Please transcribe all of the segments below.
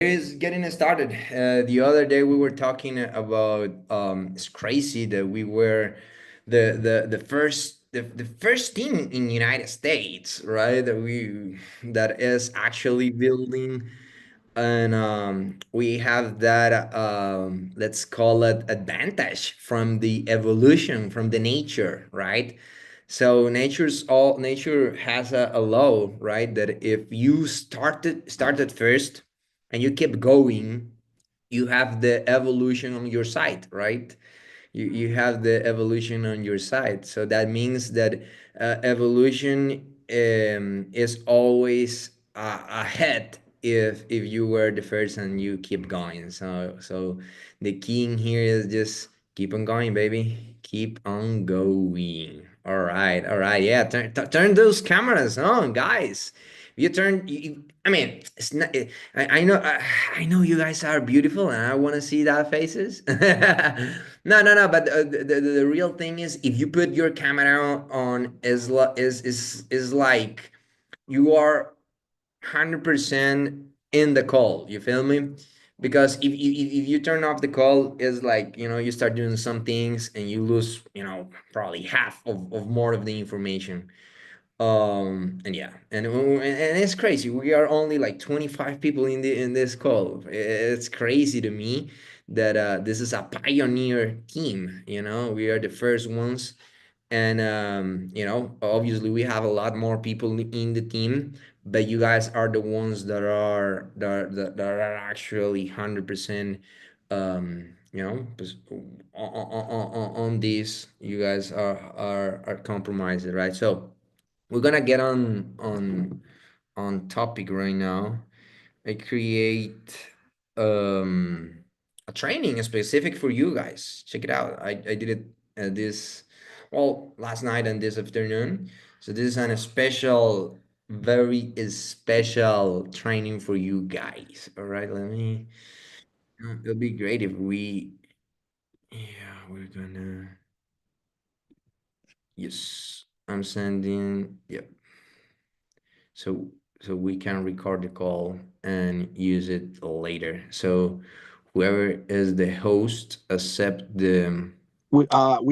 Is getting started. The other day we were talking about it's crazy that we were the first team in United States, right? That is actually building, and we have that let's call it advantage from the evolution, from the nature, right? So nature has a law, right? That if you started first and you keep going, you have the evolution on your side, right? You have the evolution on your side. So that means that evolution is always ahead if you were the first and you keep going. So the key in here is just keep on going, baby. Keep on going. All right. Yeah, turn those cameras on, guys. You turn. I mean, it's not. I know. I know you guys are beautiful, and I want to see that faces. No. But the real thing is, if you put your camera on, is like you are 100% in the call. You feel me? Because if you turn off the call, it's like you start doing some things and you lose probably half of more of the information. And yeah, and it's crazy. We are only like 25 people in this call. It's crazy to me that this is a pioneer team. We are the first ones, and obviously we have a lot more people in the team, but you guys are the ones that are actually 100%, on this. You guys are compromised, right? So we're gonna get on topic right now. I create um a training specific for you guys. Check it out. I did it this well last night and this afternoon. So this is a special, very special training for you guys. All right, let me. It'll be great if we. Yeah, we're gonna. Yes, I'm sending. Yep. So we can record the call and use it later. So whoever is the host accept the. We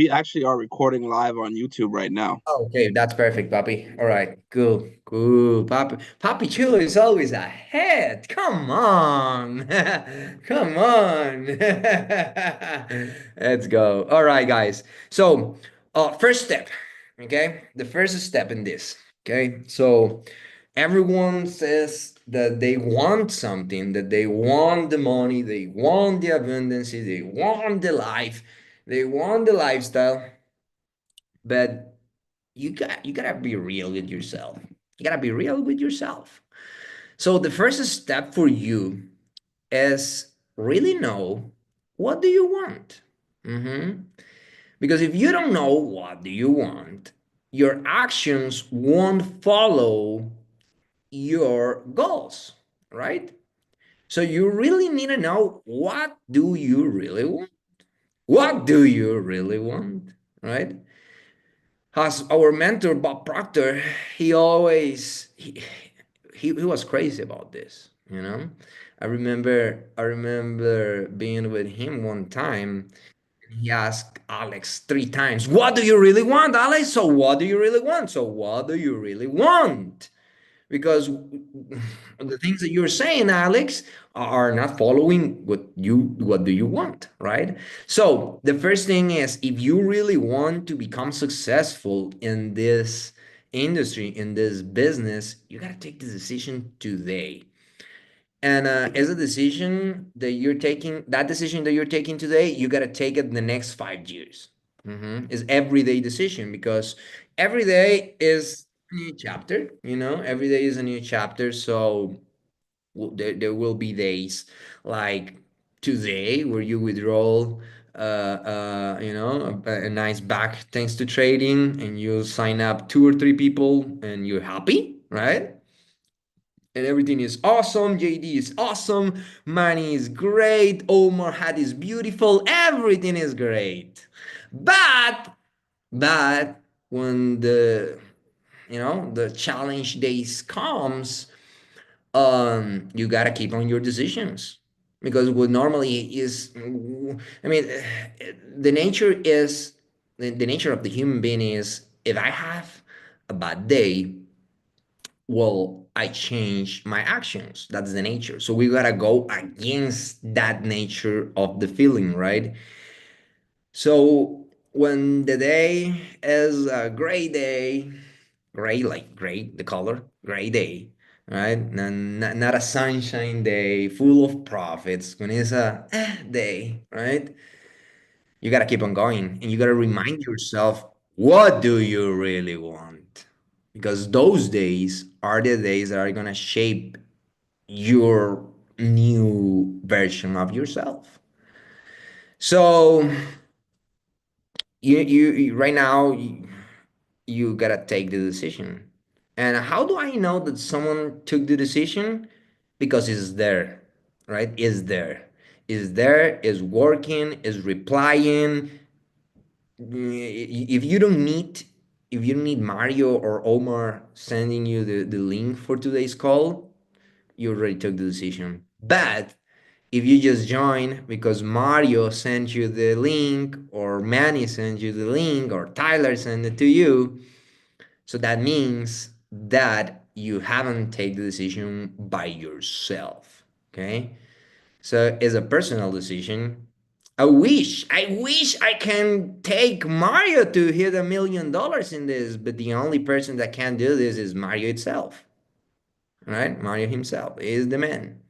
actually are recording live on YouTube right now. Oh, okay, that's perfect, Papi. All right, cool, cool. Papi Chulo is always ahead. Come on, come on. Let's go. All right, guys. So, first step. Okay, the first step in this. Okay, so everyone says that they want something, that they want the money, they want the abundance, they want the life, they want the lifestyle, but you gotta be real with yourself. You gotta be real with yourself. So the first step for you is really know what do you want. Mhm. Because if you don't know what do you want, your actions won't follow your goals, right? So you really need to know what do you really want? What do you really want, right? As our mentor Bob Proctor, he always he was crazy about this. I remember being with him one time. He asked Alex 3 times, "What do you really want, Alex? So what do you really want? So what do you really want?" Because the things that you're saying, Alex, are not following what do you want, right? So the first thing is, if you really want to become successful in this industry, in this business, you got to take the decision today. And as a decision that you're taking, that decision that you're taking today, you got to take it the next 5 years. It's everyday decision, because every day is a new chapter. Every day is a new chapter. So there will be days like today where you withdraw, a nice back thanks to trading, and you sign up 2 or 3 people, and you're happy, right? And everything is awesome. JD is awesome. Manny is great. Omar Had is beautiful. Everything is great. But, but when the challenge days comes, you gotta keep on your decisions because what normally is, I mean, the nature is the nature of the human being is if I have a bad day, well, I change my actions. That's the nature. So we gotta go against that nature of the feeling, right? So when the day is a gray day, gray like gray, the color, gray day, right? Not a sunshine day full of profits. When it's a day, right? You gotta keep on going and you gotta remind yourself, what do you really want? Because those days are the days that are gonna shape your new version of yourself. So right now you gotta take the decision. And how do I know that someone took the decision? Because it's there, right? Is there, is working, is replying. If you don't need, if you don't need Mario or Omar sending you the link for today's call, you already took the decision. But if you just join because Mario sent you the link, or Manny sent you the link, or Tyler sent it to you, so that means that you haven't taken the decision by yourself. Okay. So it's a personal decision. I wish I can take Mario to hit $1 million in this, but the only person that can do this is Mario itself, right? Mario himself is the man.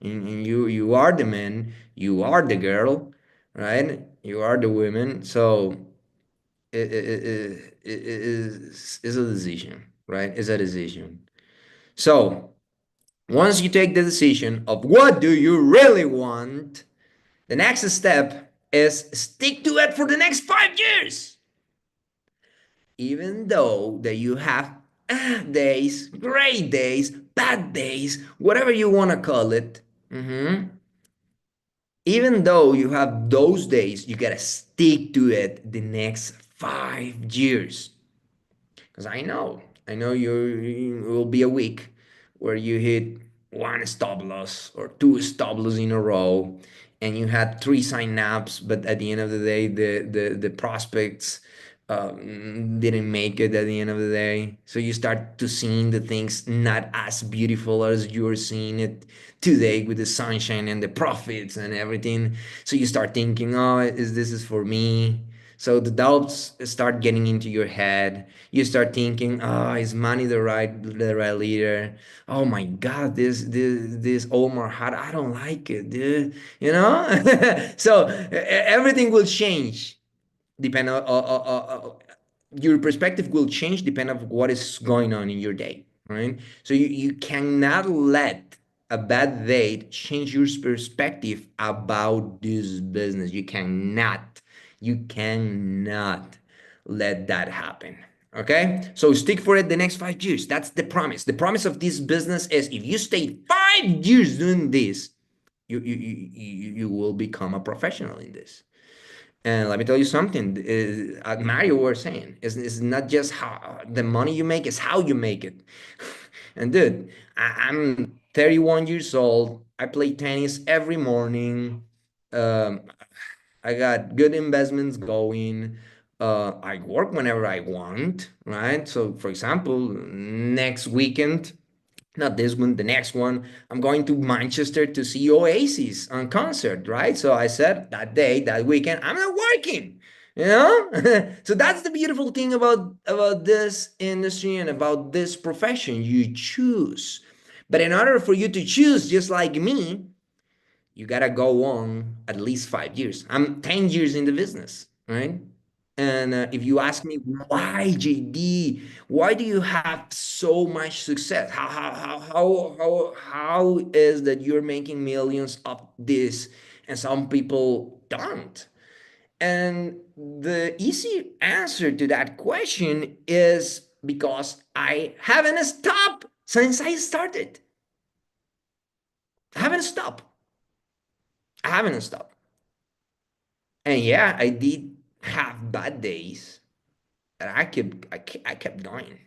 And you are the man, you are the girl, right? You are the woman. So it is a decision, right? It's a decision. So once you take the decision of what do you really want, the next step is stick to it for the next 5 years. Even though that you have days, great days, bad days, whatever you want to call it. Even though you have those days, you gotta stick to it the next 5 years. Because I know you will be a week where you hit one stop loss or two stop loss in a row, and you had three sign-ups, but at the end of the day, the prospects didn't make it at the end of the day. So you start to seeing the things not as beautiful as you're seeing it today with the sunshine and the profits and everything. So you start thinking, oh, is this is for me? So the doubts start getting into your head. You start thinking, "Oh, is money the right leader? Oh my God, this Omar had, I don't like it, dude. You know." So everything will change depend on your perspective will change depending on what is going on in your day, right? So you cannot let a bad day change your perspective about this business. You cannot let that happen. Okay, so stick for it the next 5 years. That's the promise. The promise of this business is if you stay 5 years doing this, you will become a professional in this. And let me tell you something. Mario was saying, it's not just how the money you make, it's how you make it. And dude, I'm 31 years old. I play tennis every morning. Um, I got good investments going. I work whenever I want, right? So, for example, next weekend, not this one, the next one, I'm going to Manchester to see Oasis on concert, right? So I said that day, that weekend, I'm not working, you know? So that's the beautiful thing about this industry and about this profession. You choose. But in order for you to choose, just like me, you gotta go on at least 5 years. I'm 10 years in the business, right? And if you ask me why, JD, why do you have so much success? How is that you're making millions of this and some people don't? And the easy answer to that question is because I haven't stopped since I started. I haven't stopped. I haven't stopped. And yeah, I did have bad days, and I kept going.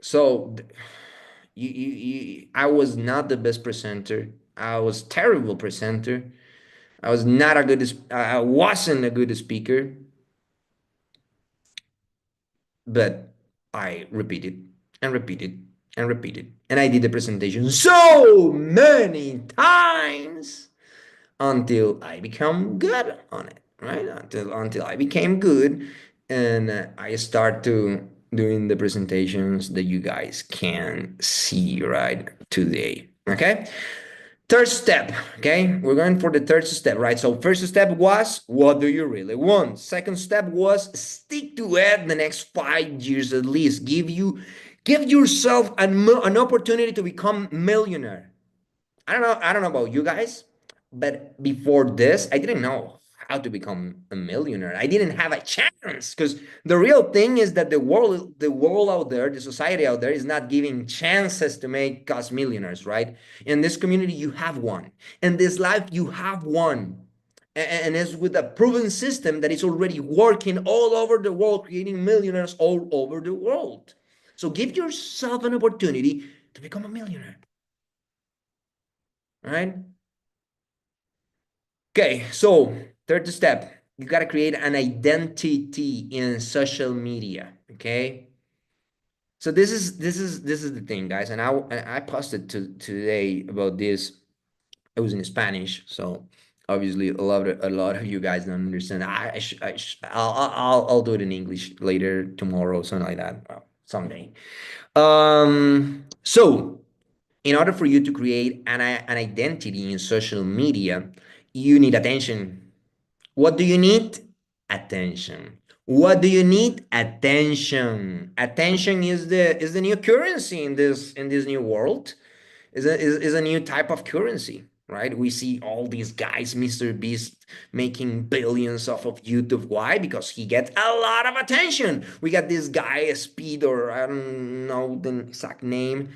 So I was not the best presenter. I was terrible presenter. I wasn't a good speaker, but I repeated and repeated and repeated. And I did the presentation so many times until I become good on it, right? Until I became good, and I start to doing the presentations that you guys can see right today. Okay. Third step, okay? We're going for the third step, right? So first step was, what do you really want? Second step was stick to it the next 5 years at least. Give yourself an opportunity to become millionaire. I don't know about you guys, but before this, I didn't know how to become a millionaire. I didn't have a chance because the real thing is that the world out there, the society out there is not giving chances to make us millionaires, right? In this community, you have one. In this life, you have one. And it's with a proven system that is already working all over the world, creating millionaires all over the world. So give yourself an opportunity to become a millionaire, right? Okay, so third step, you gotta create an identity in social media. Okay, so this is the thing, guys, and I posted today about this. It was in Spanish, so obviously a lot of you guys don't understand. I'll do it in English later tomorrow, something like that, someday. So in order for you to create an identity in social media, you need attention. What do you need? Attention. What do you need? Attention. Attention is the new currency in this new world. Is a new type of currency, right? We see all these guys, Mr. Beast, making billions off of YouTube. Why? Because he gets a lot of attention. We got this guy, Speed, or I don't know the exact name.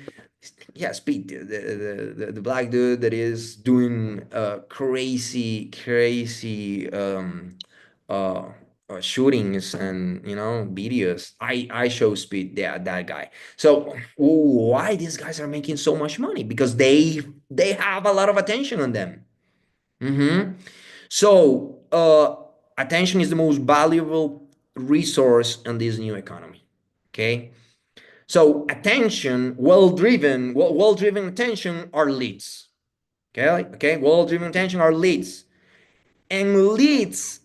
Yeah, Speed, the black dude that is doing crazy uh, shootings and videos. I show Speed, yeah, that guy. So why these guys are making so much money? Because they have a lot of attention on them. So attention is the most valuable resource in this new economy. Okay. So attention, well-driven attention are leads. Okay, okay, well-driven attention are leads, and leads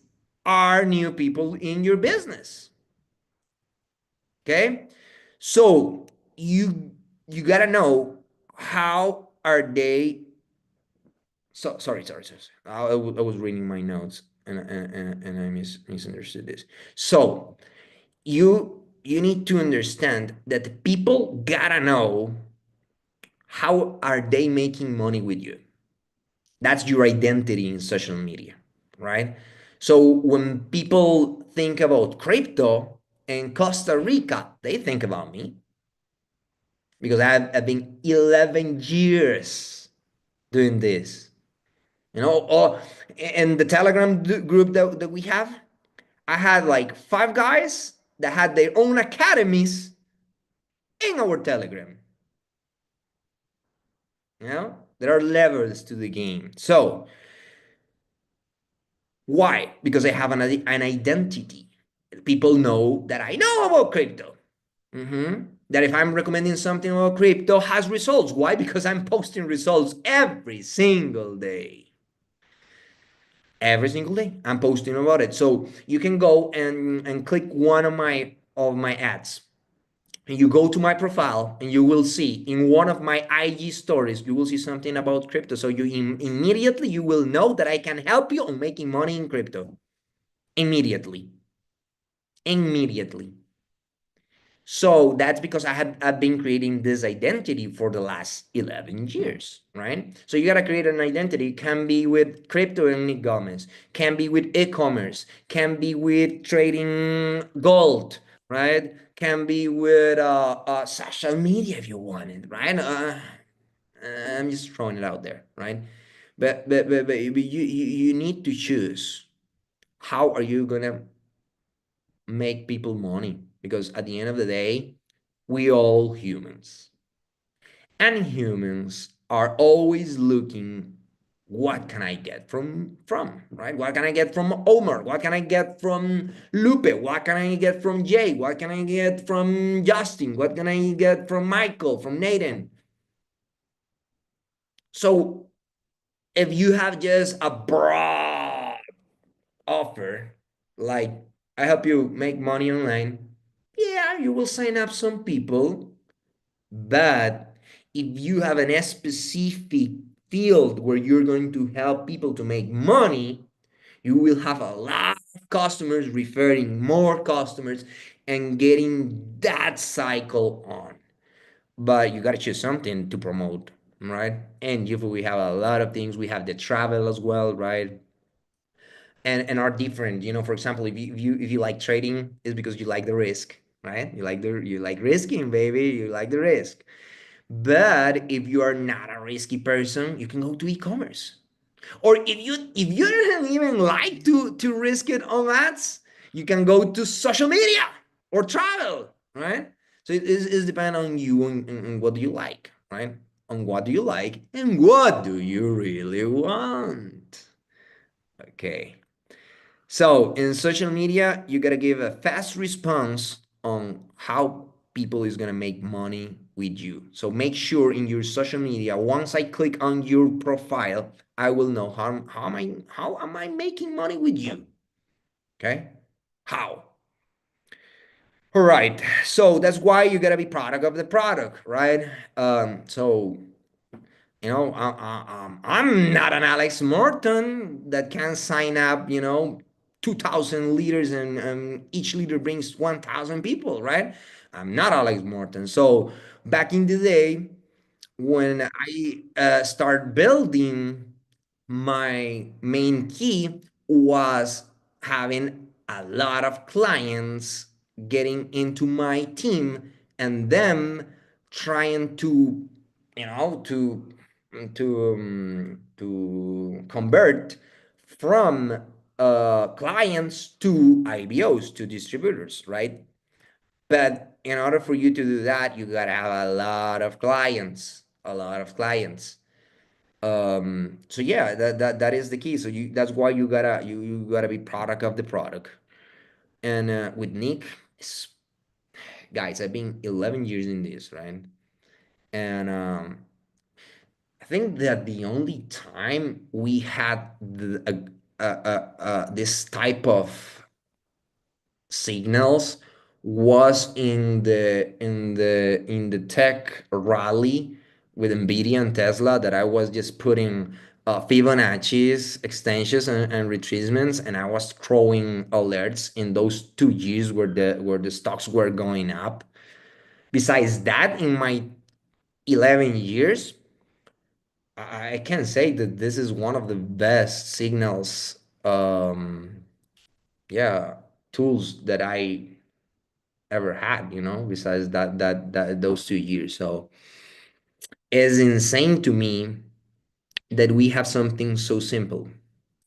are new people in your business. Okay, so you gotta know how are they. So sorry. I was reading my notes and I misunderstood this. So you need to understand that people gotta know how are they making money with you. That's your identity in social media, right? So when people think about crypto in Costa Rica, they think about me because I've been 11 years doing this. Or in the Telegram group that we have, I had like 5 guys that had their own academies in our Telegram. There are levels to the game. So why? Because I have an identity. People know that I know about crypto. That if I'm recommending something about crypto has results. Why? Because I'm posting results every single day. Every single day, I'm posting about it. So you can go and click one of my ads. And you go to my profile and you will see in one of my IG stories, you will see something about crypto. So immediately you will know that I can help you on making money in crypto. Immediately. Immediately. So that's because I've been creating this identity for the last 11 years, right? So you gotta create an identity. It can be with crypto and e-commerce, can be with e-commerce, can be with trading gold, right? Can be with social media if you want it, right? I'm just throwing it out there, right? But you need to choose how are you gonna make people money, because at the end of the day, we all humans. And humans are always looking, what can I get from, right? What can I get from Omar? What can I get from Lupe? What can I get from Jay? What can I get from Justin? What can I get from Michael, from Nathan? So if you have just a broad offer, like I help you make money online, yeah, you will sign up some people. But if you have an specific field where you're going to help people to make money, you will have a lot of customers referring more customers and getting that cycle on. But you got to choose something to promote, right? And if we have a lot of things, we have the travel as well, right? And are different. For example, if you like trading, it's because you like the risk, right? You like risking, baby. You like the risk. But if you are not a risky person, you can go to e-commerce. Or if you don't even like to risk it on ads, you can go to social media or travel, right? So it depends on you and what do you like, right? On what do you like and what do you really want. Okay. So in social media, you gotta give a fast response on how people is gonna make money with you. So make sure in your social media, once I click on your profile, I will know how am I making money with you. Okay? How? All right. So that's why you gotta be product of the product, right? So I'm not an Alex Morton that can sign up, 2,000 liters and each liter brings 1,000 people, right? I'm not Alex Morton. So back in the day, when I start building, my main key was having a lot of clients getting into my team and them trying to to convert from clients to IBOs, to distributors, right? But in order for you to do that, you gotta have a lot of clients, a lot of clients. So yeah, that is the key. So that's why you gotta be product of the product. And with Nick, guys, I've been 11 years in this, right? And I think that the only time we had this type of signals was in the tech rally with Nvidia and Tesla, that I was just putting Fibonacci's extensions and retracements, and I was throwing alerts in those 2 years where the stocks were going up. Besides that, in my 11 years, I can say that this is one of the best signals, yeah, tools that I ever had, besides that those 2 years. So it's insane to me that we have something so simple.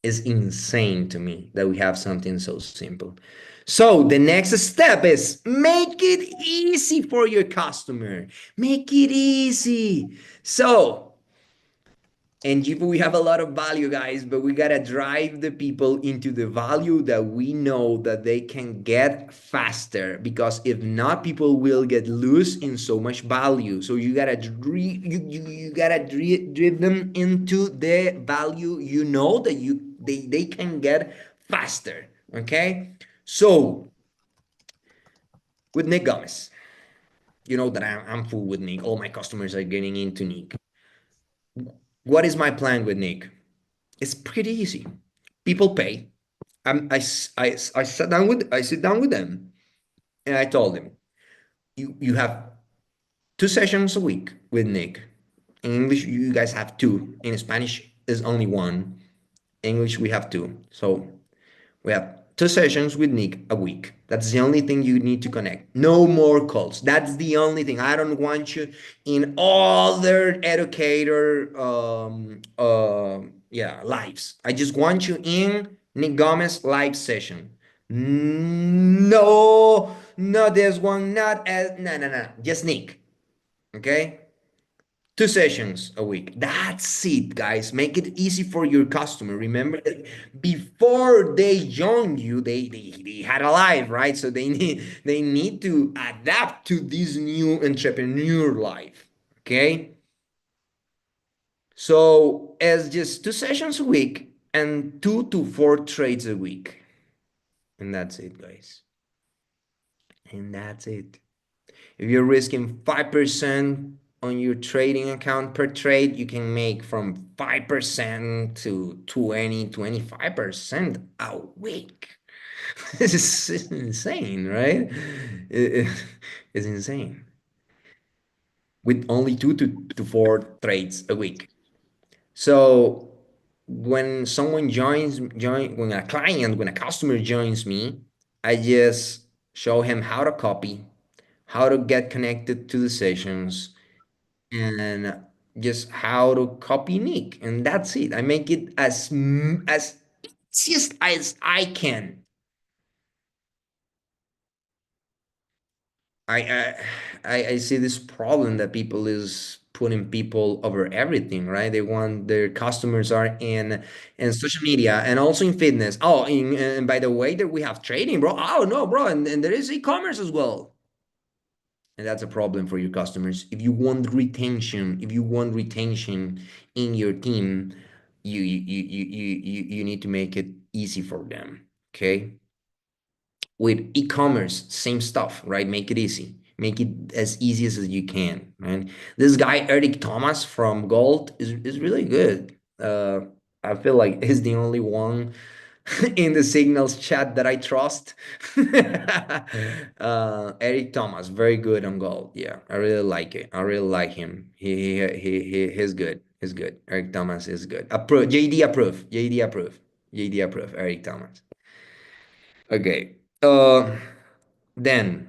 It's insane to me that we have something so simple. So the next step is make it easy for your customer. Make it easy. So and we have a lot of value, guys, but we gotta drive the people into the value that we know that they can get faster. Because if not, people will get loose in so much value. So you gotta drive them into the value that they can get faster. Okay, so with Nick Gomez, you know that I'm full with Nick. All my customers are getting into Nick. What is my plan with Nick? It's pretty easy. People pay. I sit down with them, and I told them, you have 2 sessions a week with Nick. In English, you guys have two. In Spanish, is only one. English, we have two. So we have 2 sessions with Nick a week. That's the only thing you need to connect. No more calls. That's the only thing. I don't want you in other educator yeah, lives. I just want you in Nick Gomez live session. No, not this one, not as, no, no, no, just Nick. Okay? 2 sessions a week. That's it, guys. Make it easy for your customer. Remember that before they join you, they had a life, right? So they need to adapt to this new entrepreneur life. Okay? So it's just 2 sessions a week and 2 to 4 trades a week. And that's it, guys. And that's it. If you're risking 5% on your trading account per trade, you can make from 5% to 20, 25% a week. This is insane, right? It's insane. With only 2 to 4 trades a week. So when a client, when a customer joins me, I just show him how to copy, how to get connected to the sessions, and just how to copy Nick, and that's it. I make it as easiest as I can. I I I see this problem that people is putting people over everything, right? They want their customers are in social media and also in fitness. Oh, and by the way, that we have trading, bro. Oh no, bro, and there is e-commerce as well. And that's a problem for your customers. If you want retention in your team, you need to make it easy for them. Okay. With e-commerce, same stuff, right? Make it easy. Make it as easy as you can, right? This guy Eric Thomas from Gold is really good. I feel like he's the only one in the Signals chat that I trust. Eric Thomas, very good on Gold. Yeah, I really like it. I really like him. He's good. He's good. Eric Thomas is good. Approve. JD approve. JD approve. JD approve. Eric Thomas. Okay. Then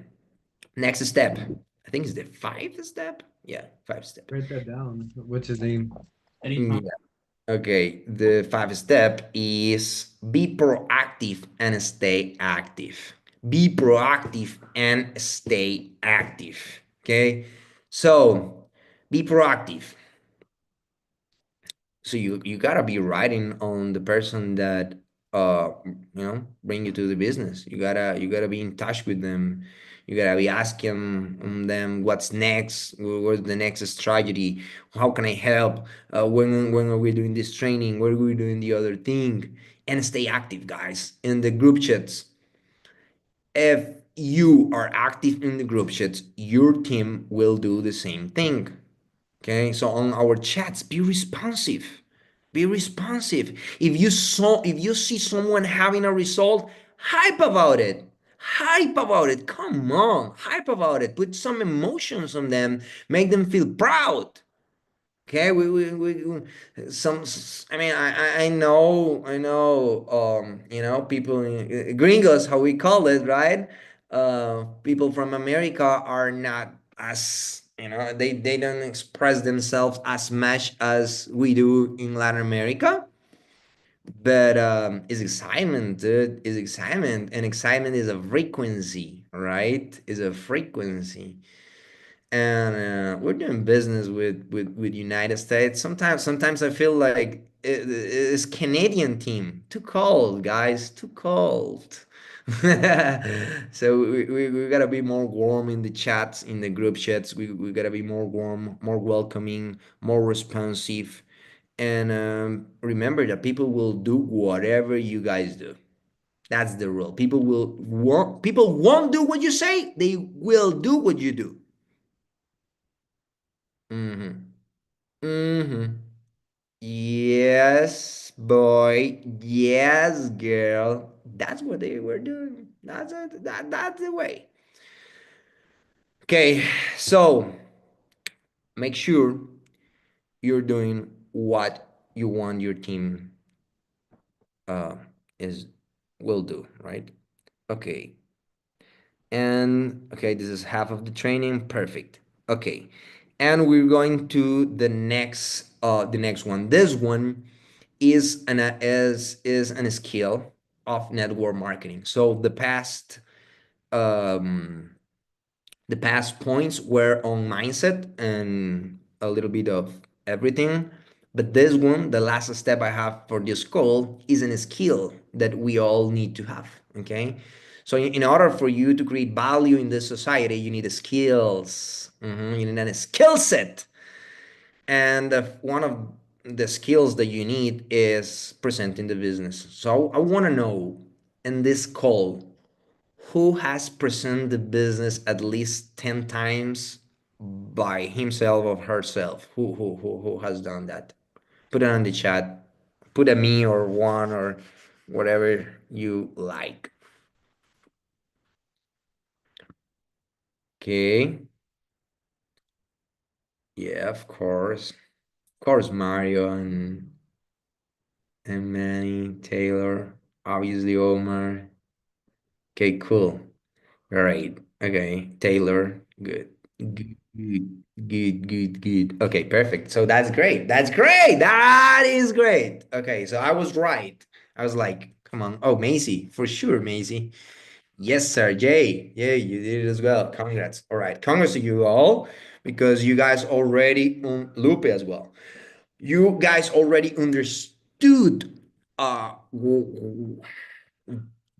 next step. I think it's the fifth step. Yeah, five step. Write that down. What's his name? Yeah. Okay. The five step is be proactive and stay active. Be proactive and stay active. Okay. So be proactive. So you gotta be writing on the person that bring you to the business. You gotta be in touch with them. You gotta be asking them what's next, what's the next strategy, how can I help, when are we doing this training, when are we doing the other thing, and stay active, guys, in the group chats. If you are active in the group chats, your team will do the same thing. Okay, so on our chats, be responsive. Be responsive. If you see someone having a result, hype about it. Hype about it. Come on, hype about it. Put some emotions on them. Make them feel proud. Okay, some. I mean, I know. People, gringos, how we call it, right? People from America are not as they don't express themselves as much as we do in Latin America. But it's excitement, dude. It's excitement, and excitement is a frequency, right? Is a frequency, and we're doing business with United States. Sometimes I feel like it's Canadian team too cold, guys, too cold. So we gotta be more warm in the chats, in the group chats. We gotta be more warm, more welcoming, more responsive, and remember that people will do whatever you guys do. That's the rule. People won't do what you say. They will do what you do. Mm-hmm. Mm-hmm. Yes, boy. Yes, girl. That's what they were doing. That's the way. Okay, so make sure you're doing what you want your team uh is will do, right? Okay. And okay, this is half of the training. Perfect. Okay. And we're going to the next one. This one is an skill. of network marketing. So um, the past points were on mindset and a little bit of everything. But this one, the last step I have for this call, is a skill that we all need to have. Okay. So in order for you to create value in this society, you need skills. You need a skill set. And one of the skills that you need is presenting the business. So I want to know in this call, who has presented the business at least 10 times by himself or herself? Who has done that? Put it on the chat. Put a me or one or whatever you like. Okay. Yeah, of course. Of course, Mario and Manny, Taylor, obviously Omar. Okay, cool. All right. Okay. Taylor. Good. Good. Good. Okay, perfect. So that's great. That's great. That is great. Okay, so I was right. I was like, come on. Oh, Macy, for sure, Macy. Yes, sir. Jay. Yeah, you did it as well. Congrats. All right. Congrats to you all because you guys already Lupe as well. You guys already understood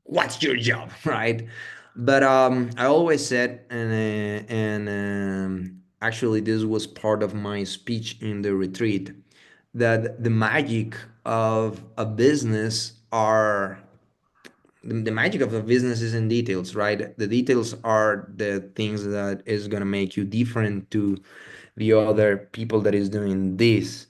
what's your job, right? But I always said, and actually this was part of my speech in the retreat, that the magic of a business are the magic of a business is in details, right? The details are the things that is gonna make you different to the other people that is doing this.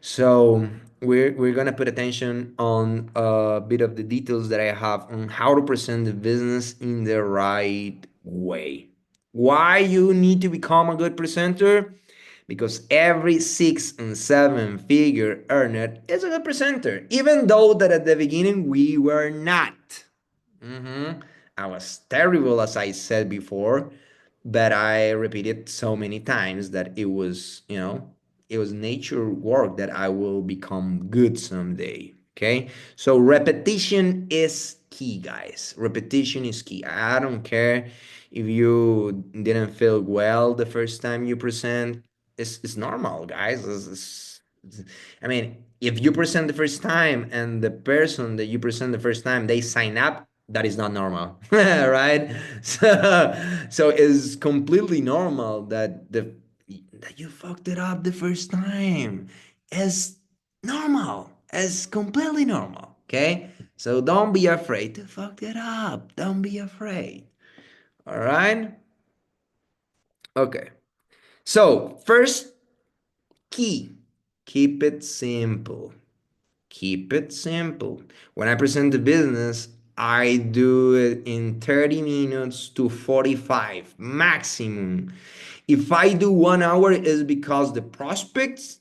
So we're gonna put attention on a bit of the details that I have on how to present the business in the right way. Why you need to become a good presenter? Because every six and seven figure earner is a good presenter, even though that at the beginning we were not. I was terrible, as I said before, but I repeated so many times that it was, it was nature work that I will become good someday. Okay. So repetition is key, guys. Repetition is key. I don't care if you didn't feel well the first time you present. It's normal, guys. I mean, if you present the first time and the person that you present the first time they sign up, that is not normal, right? So it's completely normal that you fucked it up the first time. It's normal. It's completely normal. Okay, so don't be afraid to fuck it up. Don't be afraid. All right. Okay. So first key, keep it simple. Keep it simple. When I present the business, I do it in 30 minutes to 45 maximum. If I do 1 hour, is because the prospect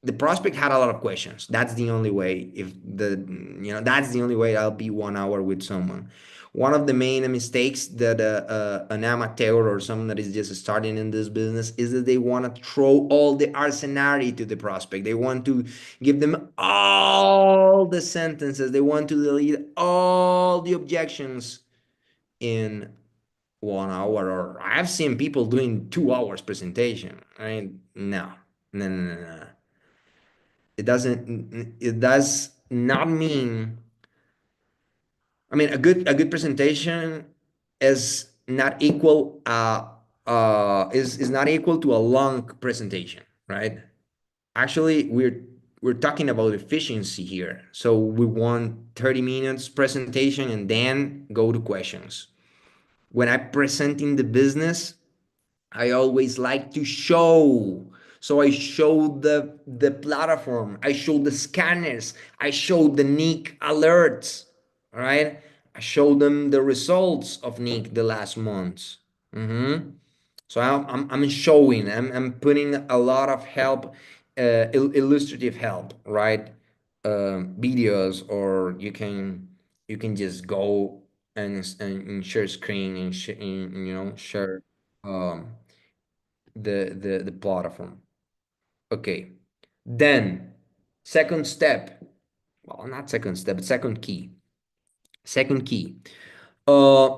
had a lot of questions. That's the only way. If the that's the only way I'll be 1 hour with someone. One of the main mistakes that an amateur or someone that is just starting in this business is that they want to throw all the arsenal to the prospect. They want to give them all the sentences. They want to delete all the objections in 1 hour. Or I've seen people doing 2 hours presentation. I mean, no, no. It does not mean, I mean, a good presentation is not equal is not equal to a long presentation, right? Actually, we're talking about efficiency here. So we want 30 minutes presentation and then go to questions. When I'm presenting the business, I always like to show. So I show the platform, I show the scanners, I show the Nick alerts. All right. I show them the results of Nick the last months. So I'm showing, I'm putting a lot of help, illustrative help, right? Videos, or you can just go and share screen and share um, the platform. Okay. Then second step, well, not second step, but second key. Second key, uh,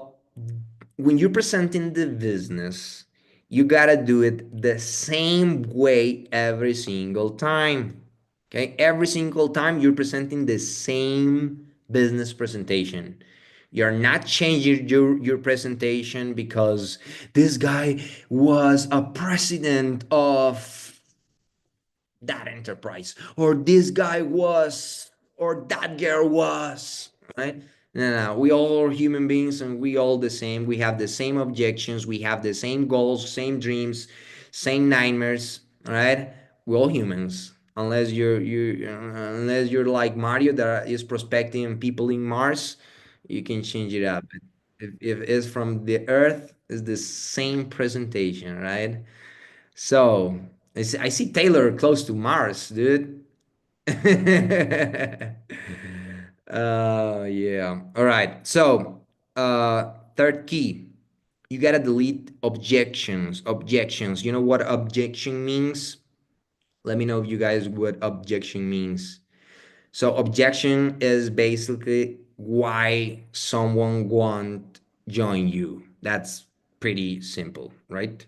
when you're presenting the business, you gotta do it the same way every single time. Okay, every single time you're presenting the same business presentation. You're not changing your presentation because this guy was a president of that enterprise, or this guy was, or that girl was, right? No, we all are human beings and we all the same. We have the same objections, we have the same goals, same dreams, same nightmares, right? We're all humans, unless unless you're like Mario that is prospecting people in Mars. You can change it up. If it's from the Earth, it's the same presentation, right? So I see Taylor close to Mars, dude. Yeah. All right. So, third key, you gotta delete objections. Objections. You know what objection means? Let me know if you guys what objection means. So, objection is basically why someone won't join you. That's pretty simple, right?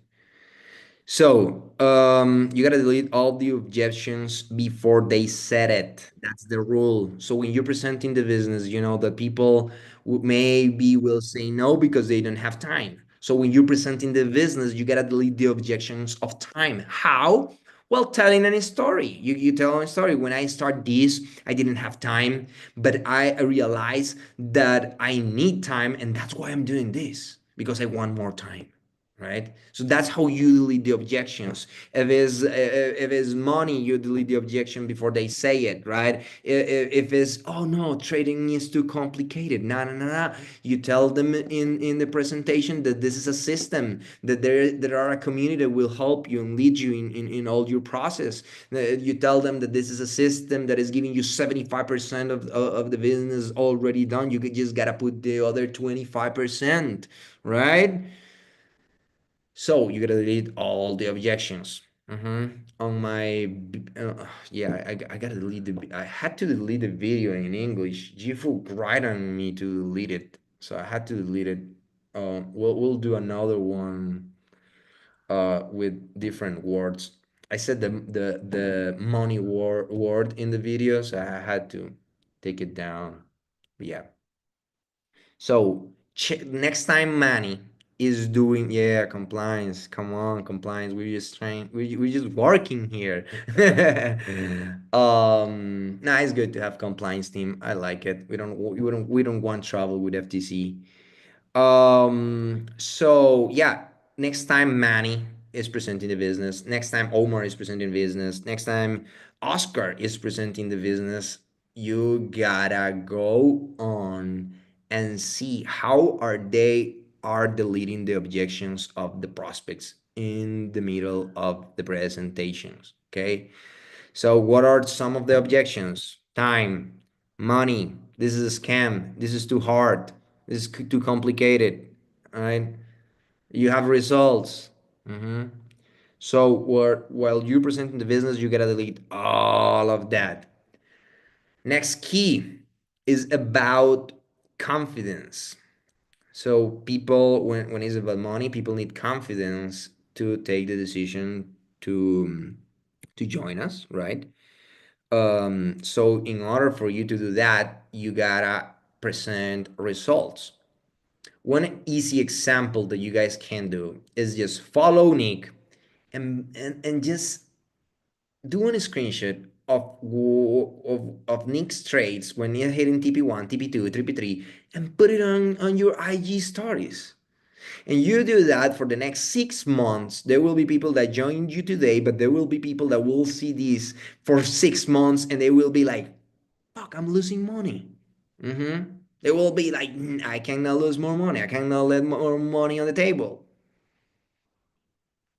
So, you gotta delete all the objections before they set it. That's the rule. So when you're presenting the business, you know that people maybe will say no because they don't have time. So when you're presenting the business, you gotta delete the objections of time. How? Well, telling any story. You tell a story. When I start this, I didn't have time, but I realized that I need time, and that's why I'm doing this because I want more time, right? So that's how you delete the objections. If it's money, you delete the objection before they say it, right? If it's, oh no, trading is too complicated, no, no, no, no, you tell them in the presentation that this is a system, that there are a community that will help you and lead you in all your process. You tell them that this is a system that is giving you 75% of the business already done. You just gotta put the other 25%, right? So you gotta delete all the objections. On my, yeah, I gotta delete I had to delete the video in English. Jifu right on me to delete it, so I had to delete it. We'll do another one with different words. I said the money word in the video, so I had to take it down. But yeah. So next time Manny is doing, yeah, compliance. Come on, compliance. We're just trying. We're just working here. Nah, it's good to have compliance team. I like it. We don't want trouble with FTC. So yeah, next time Manny is presenting the business, next time Omar is presenting business, next time Oscar is presenting the business, you gotta go on and see how are deleting the objections of the prospects in the middle of the presentations. Okay. So what are some of the objections? Time, money, this is a scam, this is too hard, this is too complicated, right? You have results. So while you're presenting the business, you gotta delete all of that. Next key is about confidence. So people, when it's about money, people need confidence to take the decision to join us, right? So in order for you to do that, you gotta present results. One easy example that you guys can do is just follow Nick and just do a screenshot of Nick's trades when you're hitting TP1, TP2, TP3, and put it on your IG stories. And you do that for the next 6 months. There will be people that joined you today, but there will be people that will see this for 6 months and they will be like, fuck, I'm losing money. They will be like, I cannot lose more money. I cannot let more money on the table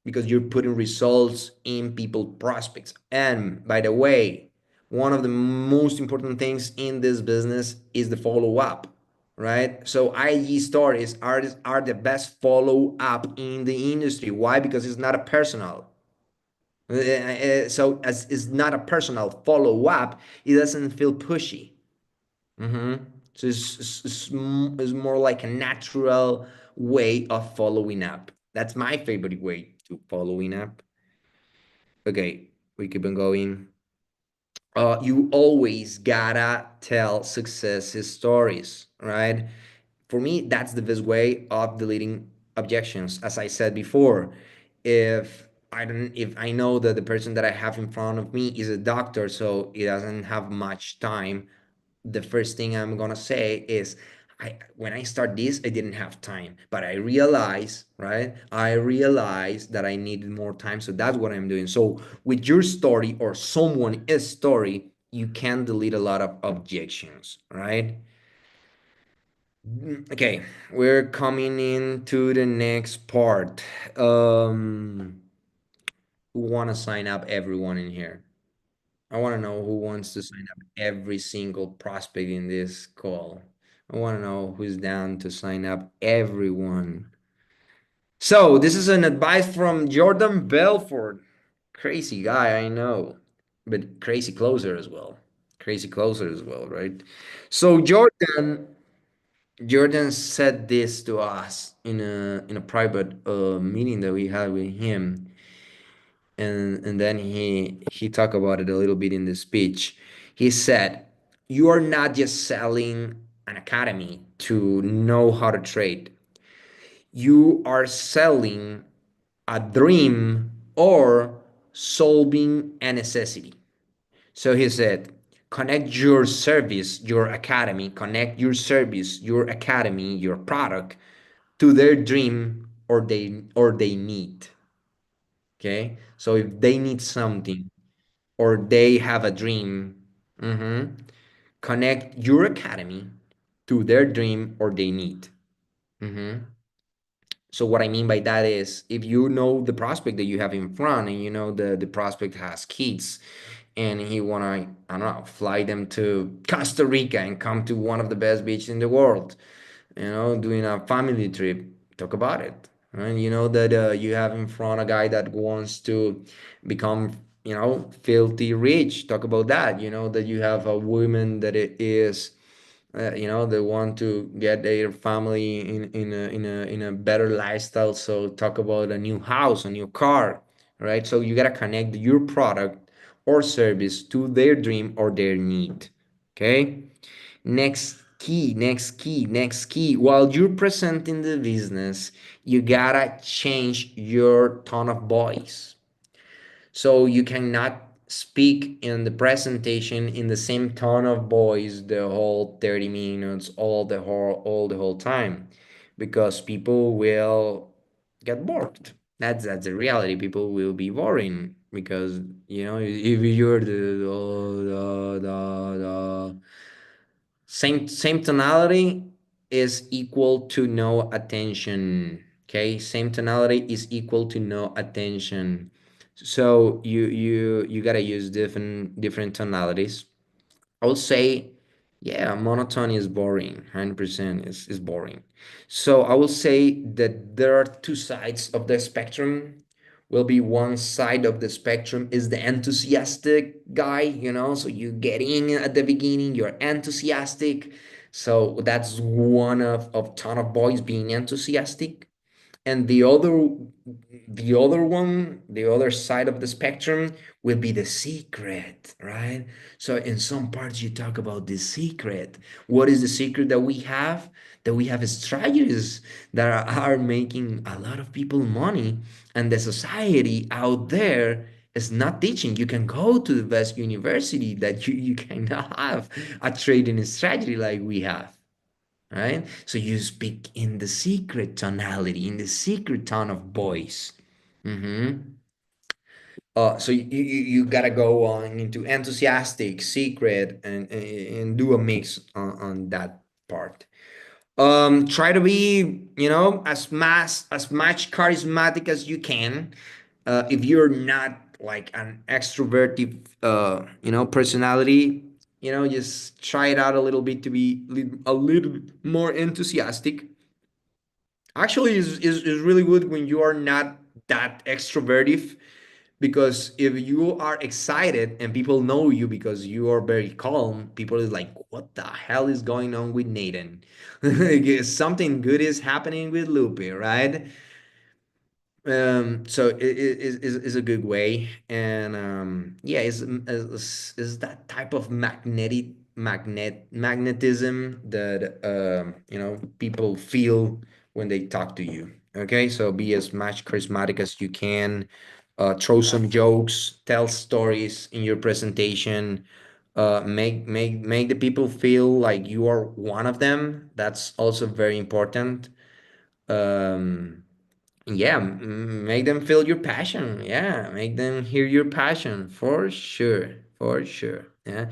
because you're putting results in people prospects. And by the way, one of the most important things in this business is the follow up, right? So IG stories are the best follow up in the industry. Why? Because it's not a personal. So as it's not a personal follow up, it doesn't feel pushy. So it's more like a natural way of following up. That's my favorite way to following up. Okay, we keep on going. You always gotta tell success stories, right? For me, that's the best way of deleting objections. As I said before, if I know that the person that I have in front of me is a doctor, so he doesn't have much time, the first thing I'm gonna say is, when I start this, I didn't have time, but I realize, right? I realized that I needed more time, so that's what I'm doing. So with your story or someone else's story, you can delete a lot of objections, right? Okay, we're coming into the next part. Who wanna sign up? Everyone in here. I want to know who wants to sign up every single prospect in this call. I want to know who's down to sign up everyone. So, this is an advice from Jordan Belfort. Crazy guy, I know, but crazy closer as well. Crazy closer as well, right? So, Jordan said this to us in a private meeting that we had with him, and then he talked about it a little bit in the speech. He said, "You are not just selling an academy to know how to trade. You are selling a dream or solving a necessity." So he said, connect your service, your academy, connect your service, your academy, your product to their dream or they need. Okay? So if they need something or they have a dream, mhm, connect your academy to their dream or they need. Mhm. So what I mean by that is, if you know the prospect that you have in front, and you know the prospect has kids, and he wanna, I don't know, fly them to Costa Rica and come to one of the best beaches in the world, doing a family trip, talk about it. And you know that you have in front a guy that wants to become, filthy rich. Talk about that. You know that you have a woman that it is, they want to get their family in a better lifestyle. So talk about a new house, a new car, right? So you gotta connect your product or service to their dream or their need. Okay. Next key. While you're presenting the business, you gotta change your tone of voice. So you cannot speak in the presentation in the same tone of voice the whole 30 minutes, all the whole time, because people will get bored. That's the reality. People will be boring because if you're the same tonality is equal to no attention. Okay, same tonality is equal to no attention. So you gotta use different tonalities. I would say, yeah, monotony is boring. 100% is boring. So I will say that there are two sides of the spectrum. Will be one side of the spectrum is the enthusiastic guy, so you get in at the beginning, you're enthusiastic. So that's one of ton of boys being enthusiastic. And the other side of the spectrum will be the secret, right? So in some parts you talk about the secret. What is the secret that we have? That we have strategies that are making a lot of people money, and the society out there is not teaching. You can go to the best university that you cannot have a trading strategy like we have, right? So you speak in the secret tonality, in the secret tone of voice. Mm-hmm. So you gotta go on into enthusiastic, secret, and do a mix on that part. Try to be, as much charismatic as you can. If you're not like an extroverted, personality, just try it out a little bit to be a little more enthusiastic. Actually, is really good when you are not that extroverted, Because if you are excited and people know you because you are very calm, people is like, what the hell is going on with Nathan? Something good is happening with Lupe, right? So is a good way, and yeah, is that type of magnetism that people feel when they talk to you. Okay, so be as much charismatic as you can, throw some jokes, tell stories in your presentation, make the people feel like you are one of them. That's also very important. um yeah, make them feel your passion. Yeah, make them hear your passion for sure, for sure. Yeah,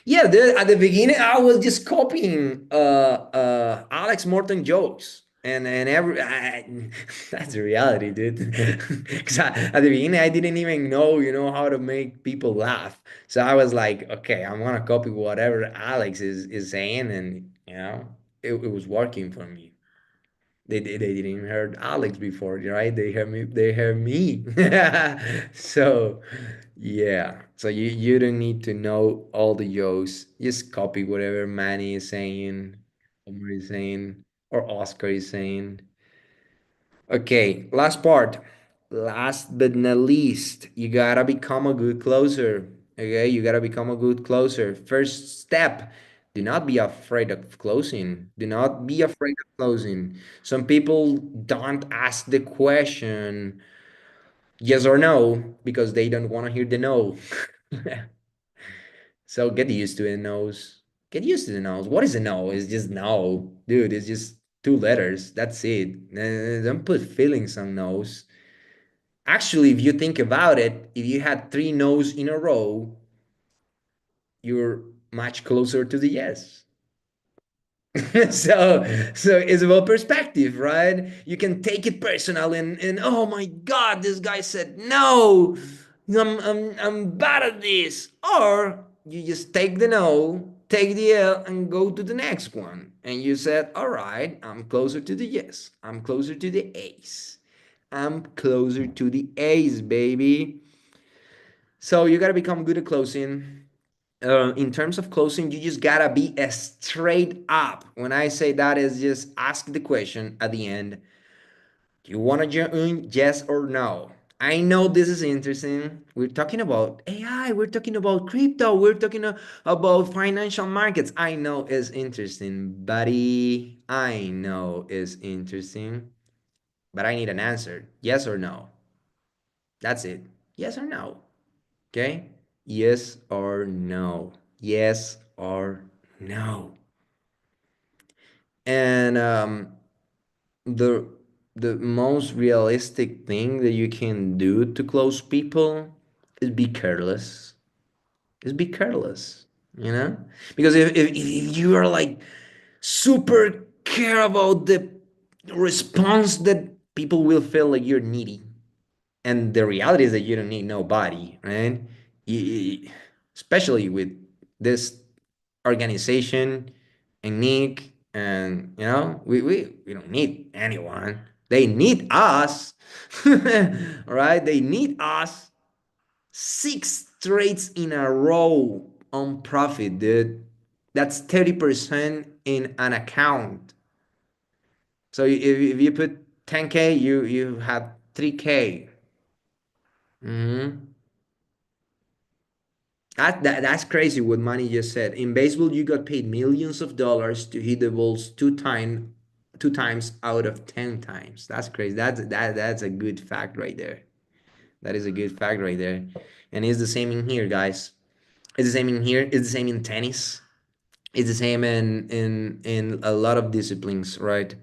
yeah. At the beginning, I was just copying Alex Morton jokes, and that's the reality, dude. Because at the beginning, I didn't even know, how to make people laugh. So I was like, okay, I'm gonna copy whatever Alex is saying, and it was working for me. They didn't even heard Alex before, right? They heard me. So yeah. So you don't need to know all the jokes. Just copy whatever Manny is saying, Omar is saying, or Oscar is saying. Okay, last part. Last but not least, you gotta become a good closer. Okay, you gotta become a good closer. First step, do not be afraid of closing. Do not be afraid of closing. Some people don't ask the question yes or no because they don't want to hear the no. So get used to it, no's. Get used to the no's. What is a no? It's just no. Dude, it's just two letters. That's it. Don't put feelings on no's. Actually, if you think about it, if you had three no's in a row, you're much closer to the yes. So it's about perspective, right? You can take it personal and oh my god, this guy said no. I'm bad at this. Or you just take the no, take the L, and go to the next one. And you said, all right, I'm closer to the yes. I'm closer to the ace. I'm closer to the ace, baby. So you gotta become good at closing. In terms of closing, you just gotta be a straight up. When I say that, is just ask the question at the end. Do you want to join? Yes or no? I know this is interesting. We're talking about AI. We're talking about crypto. We're talking about financial markets. I know it's interesting, buddy. I know it's interesting, but I need an answer. Yes or no? That's it. Yes or no? Okay? Yes or no? Yes or no? And the the most realistic thing that you can do to close people is be careless. Is be careless, Because if you are like super care about the response, that people will feel like you're needy. And the reality is that you don't need nobody, right? Especially with this organization and Nick, and we don't need anyone. They need us. Right? They need us. Six trades in a row on profit, dude. That's 30% in an account. So if you put 10K, you have 3K. Hmm. That's crazy what Manny just said. In baseball, you got paid millions of dollars to hit the balls two times out of 10 times. That's crazy. That's a good fact right there. That is a good fact right there. And it's the same in here, guys. It's the same in here. It's the same in tennis. It's the same in a lot of disciplines, right?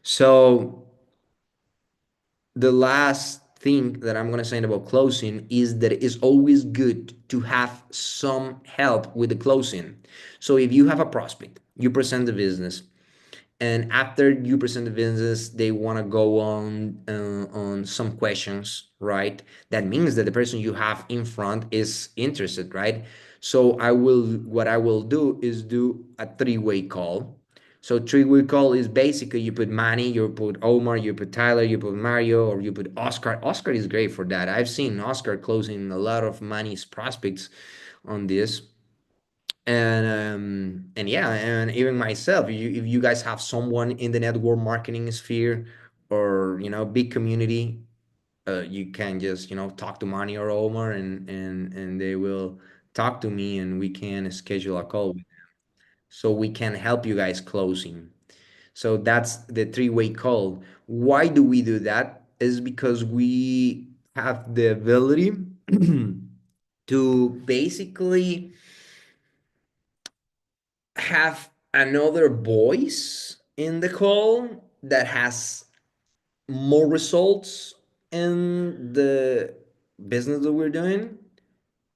So the last thing that I'm gonna say about closing is that it's always good to have some help with the closing. So if you have a prospect, you present the business, and after you present the business, they want to go on some questions, right? That means that the person you have in front is interested, right? So what I will do is do a three-way call So three-way call is basically you put Manny, you put Omar, you put Tyler, you put Mario, or you put Oscar. Oscar is great for that. I've seen Oscar closing a lot of Manny's prospects on this. And yeah, and even myself, if you guys have someone in the network marketing sphere or big community, you can just talk to Manny or Omar, and they will talk to me, and we can schedule a call so we can help you guys closing. So that's the three-way call. Why do we do that? Is because we have the ability to basically have another voice in the call that has more results in the business that we're doing,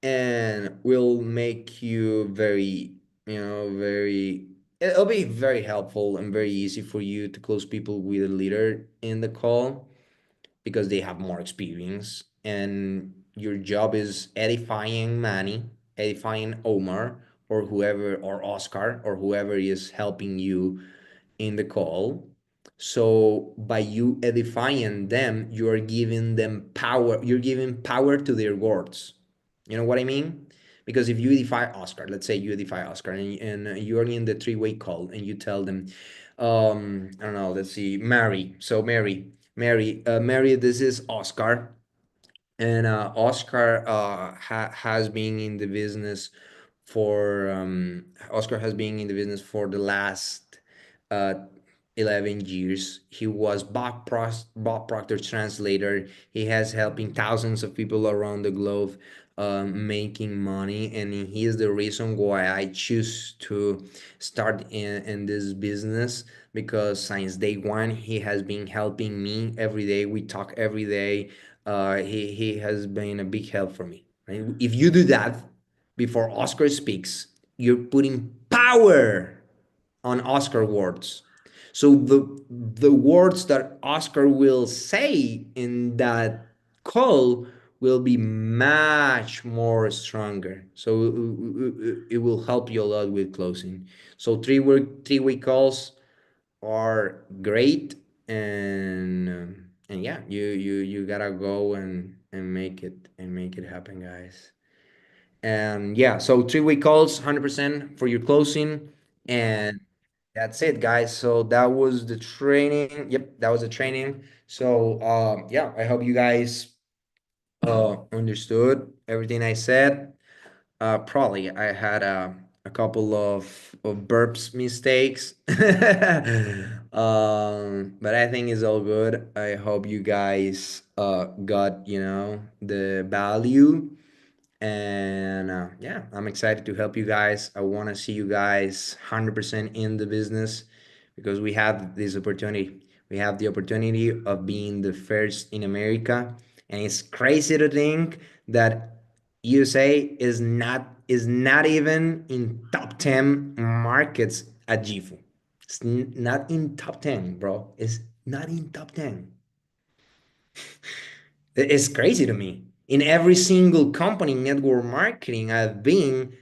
and will make you very, very, it'll be very helpful and very easy for you to close people with a leader in the call because they have more experience, and your job is edifying Manny, edifying Omar, or whoever, or Oscar, or whoever is helping you in the call. So by you edifying them, you are giving them power. You're giving power to their words. You know what I mean? Because if you edify Oscar, let's say you edify Oscar, and you're in the three-way call, and you tell them, I don't know, let's see, Mary. So Mary, this is Oscar, and Oscar has been in the business for Oscar has been in the business for the last uh, 11 years. He was Bob Proctor's translator. He has helping thousands of people around the globe making money, and he is the reason why I choose to start in this business, because since day one he has been helping me every day. We talk every day. He has been a big help for me. Right? If you do that before Oscar speaks, you're putting power on Oscar words. So the words that Oscar will say in that call will be much more stronger. So it will help you a lot with closing. So three-way calls are great, and yeah, you gotta go and make it happen, guys. And yeah, so three-way calls, 100% for your closing. And that's it, guys. So that was the training. Yep, that was the training. So yeah, I hope you guys understood everything I said. Probably I had a couple of burps mistakes. But I think it's all good. I hope you guys got, the value. And yeah, I'm excited to help you guys. I want to see you guys 100% in the business, because we have this opportunity. We have the opportunity of being the first in America, and it's crazy to think that USA is not even in top 10 markets at GFU. It's not in top 10, bro. It's not in top 10. It's crazy to me. In every single company network marketing I've been,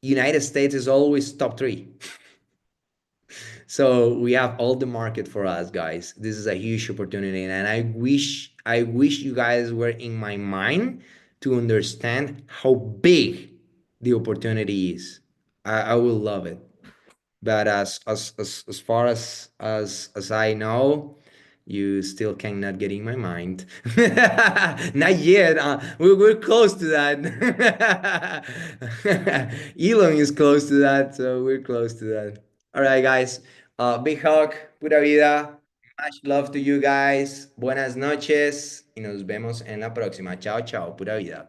United States is always top three. So we have all the market for us, guys. This is a huge opportunity, and I wish you guys were in my mind to understand how big the opportunity is. I will love it. But as far as I know, you still cannot get in my mind. Not yet. We're close to that. Elon is close to that, so we're close to that. All right, guys. Big hug, pura vida. Much love to you guys. Buenas noches y nos vemos en la próxima. Chao, chao, pura vida.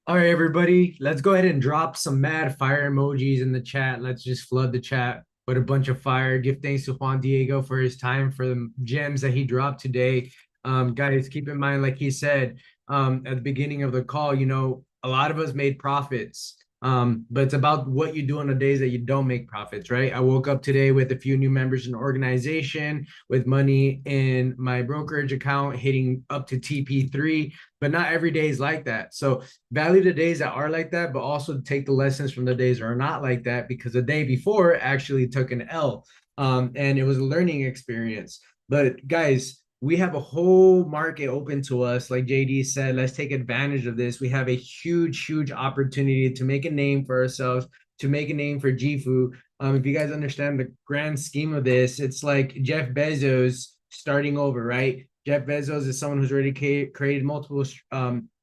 All right, everybody, let's go ahead and drop some mad fire emojis in the chat. Let's just flood the chat with a bunch of fire. Give thanks to Juan Diego for his time, for the gems that he dropped today. Guys, keep in mind, like he said at the beginning of the call, a lot of us made profits. But it's about what you do on the days that you don't make profits, right? I woke up today with a few new members in the organization, with money in my brokerage account hitting up to TP3. but not every day is like that. So value the days that are like that, but also take the lessons from the days that are not like that, because the day before actually took an L, and it was a learning experience. But guys, we have a whole market open to us. Like JD said, let's take advantage of this. We have a huge, huge opportunity to make a name for ourselves, to make a name for Gifu. If you guys understand the grand scheme of this, it's like Jeff Bezos starting over, right? Jeff Bezos is someone who's already created multiple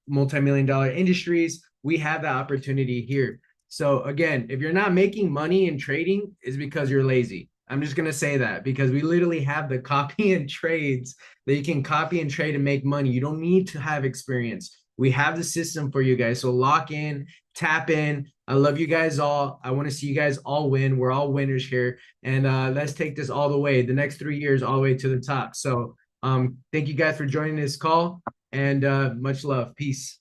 multi-million-dollar industries. We have that opportunity here. So again, if you're not making money in trading, it's because you're lazy. I'm just gonna say that, because we literally have the copy and trades that you can copy and trade and make money. You don't need to have experience. We have the system for you guys. So lock in, tap in. I love you guys all. I want to see you guys all win. We're all winners here. And let's take this all the way, the next 3 years, all the way to the top. So thank you guys for joining this call, and much love. Peace.